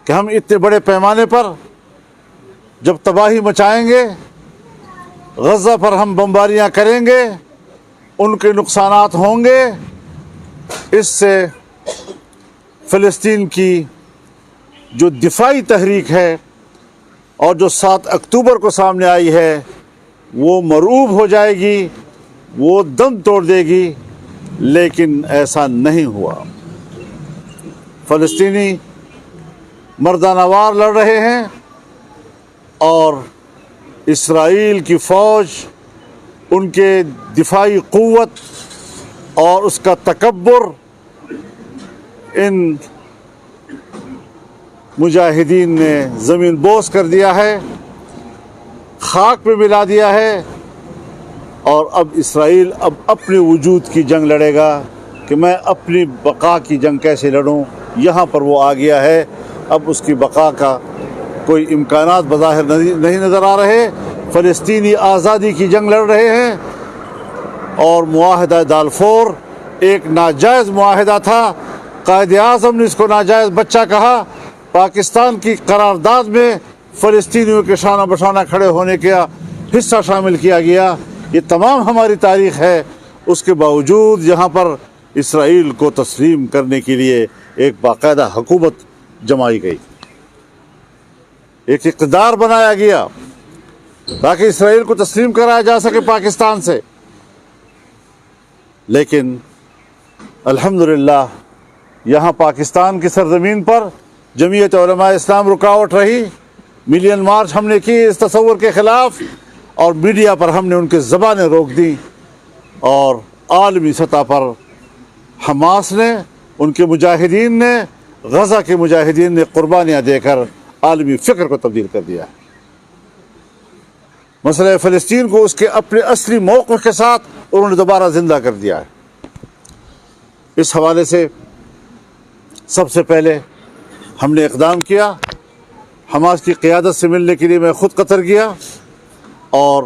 کہ ہم اتنے بڑے پیمانے پر جب تباہی مچائیں گے، غزہ پر ہم بمباریاں کریں گے، ان کے نقصانات ہوں گے، اس سے فلسطین کی جو دفاعی تحریک ہے اور جو 7 اکتوبر کو سامنے آئی ہے وہ مرعوب ہو جائے گی، وہ دم توڑ دے گی، لیکن ایسا نہیں ہوا۔ فلسطینی مردانہ وار لڑ رہے ہیں اور اسرائیل کی فوج، ان کے دفاعی قوت اور اس کا تکبر ان مجاہدین نے زمین بوس کر دیا ہے، خاک پہ ملا دیا ہے، اور اب اسرائیل اپنے وجود کی جنگ لڑے گا کہ میں اپنی بقا کی جنگ کیسے لڑوں۔ یہاں پر وہ آ گیا ہے، اب اس کی بقا کا کوئی امکانات بظاہر نہیں نظر آ رہے۔ فلسطینی آزادی کی جنگ لڑ رہے ہیں، اور معاہدہ دالفور ایک ناجائز معاہدہ تھا، قائد اعظم نے اس کو ناجائز بچہ کہا۔ پاکستان کی قرارداد میں فلسطینیوں کے شانہ بشانہ کھڑے ہونے کا حصہ شامل کیا گیا۔ یہ تمام ہماری تاریخ ہے، اس کے باوجود یہاں پر اسرائیل کو تسلیم کرنے کے لیے ایک باقاعدہ حکومت جمائی گئی، ایک اقتدار بنایا گیا تاکہ اسرائیل کو تسلیم کرایا جا سکے پاکستان سے۔ لیکن الحمدللہ یہاں پاکستان کی سرزمین پر جمعیت علماء اسلام رکاوٹ رہی، ملین مارچ ہم نے کی اس تصور کے خلاف، اور میڈیا پر ہم نے ان کی زبانیں روک دیں، اور عالمی سطح پر حماس نے، ان کے مجاہدین نے، غزہ کے مجاہدین نے قربانیاں دے کر عالمی فکر کو تبدیل کر دیا ہے۔ مسئلہ فلسطین کو اس کے اپنے اصلی موقف کے ساتھ انہوں نے دوبارہ زندہ کر دیا ہے۔ اس حوالے سے سب سے پہلے ہم نے اقدام کیا، حماس کی قیادت سے ملنے کے لیے میں خود قطر گیا اور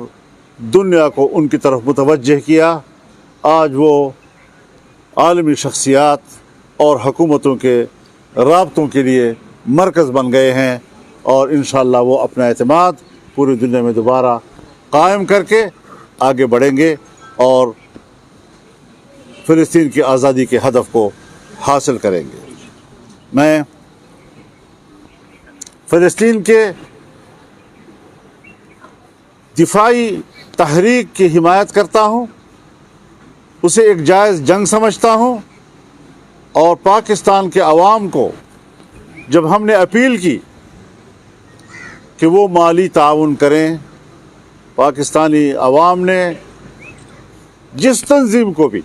دنیا کو ان کی طرف متوجہ کیا۔ آج وہ عالمی شخصیات اور حکومتوں کے رابطوں کے لیے مرکز بن گئے ہیں، اور انشاءاللہ وہ اپنا اعتماد پوری دنیا میں دوبارہ قائم کر کے آگے بڑھیں گے اور فلسطین کی آزادی کے ہدف کو حاصل کریں گے۔ میں فلسطین کے دفاعی تحریک کی حمایت کرتا ہوں، اسے ایک جائز جنگ سمجھتا ہوں، اور پاکستان کے عوام کو جب ہم نے اپیل کی کہ وہ مالی تعاون کریں، پاکستانی عوام نے جس تنظیم کو بھی،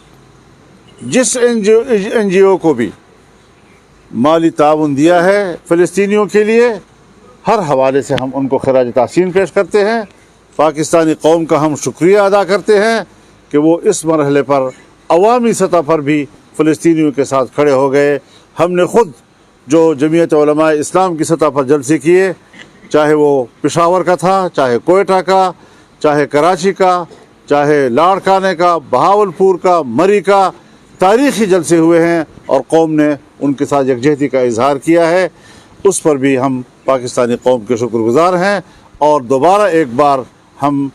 جس این جی او کو بھی مالی تعاون دیا ہے فلسطینیوں کے لیے، ہر حوالے سے ہم ان کو خراج تحسین پیش کرتے ہیں۔ پاکستانی قوم کا ہم شکریہ ادا کرتے ہیں کہ وہ اس مرحلے پر عوامی سطح پر بھی فلسطینیوں کے ساتھ کھڑے ہو گئے۔ ہم نے خود جو جمعیت علماء اسلام کی سطح پر جلسے کیے، چاہے وہ پشاور کا تھا، چاہے کوئٹہ کا، چاہے کراچی کا، چاہے لاڑکانے کا، بہاولپور کا، مری کا، تاریخی جلسے ہوئے ہیں، اور قوم نے ان کے ساتھ یکجہتی کا اظہار کیا ہے۔ اس پر بھی ہم پاکستانی قوم کے شکر گزار ہیں، اور دوبارہ ایک بار ہم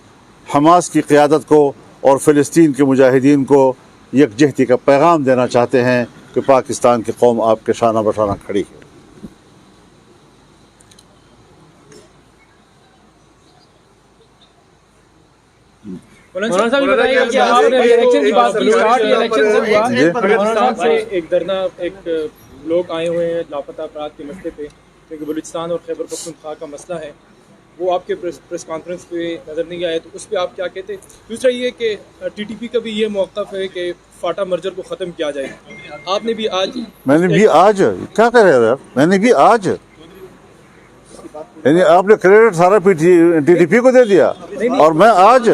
حماس کی قیادت کو اور فلسطین کے مجاہدین کو یکجہتی کا پیغام دینا چاہتے ہیں کہ پاکستان کی قوم آپ کے شانہ بشانہ کھڑی ہے۔ مولانا صاحب یہ بتائیے کہ آپ نے الیکشن کی بات کی، اسٹارٹ الیکشن سے ہوا، بلوچستان سے ایک لوگ آئے ہوئے ہیں لاپتہ افراد کے مسئلے پہ، کیونکہ بلوچستان اور خیبر پختونخوا کا مسئلہ ہے، وہ آپ کے پریس کانفرنس پہ نظر نہیں آئے، تو اس پہ آپ کیا کہتے ہیں؟ دوسرا یہ کہ ٹی ٹی پی کا بھی یہ موقف ہے کہ فاٹا مرجر کو ختم کیا جائے، آپ نے بھی آج میں نے بھی آج کیا کہہ رہے ہو یار، میں نے بھی آج، یعنی آپ نے کریڈٹ سارا ٹی ٹی پی کو دے دیا، اور میں آج،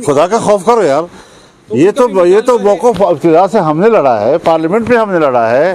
خدا کا خوف کرو یار، یہ تو موقف ابتدا سے ہم نے لڑا ہے، پارلیمنٹ میں ہم نے لڑا ہے،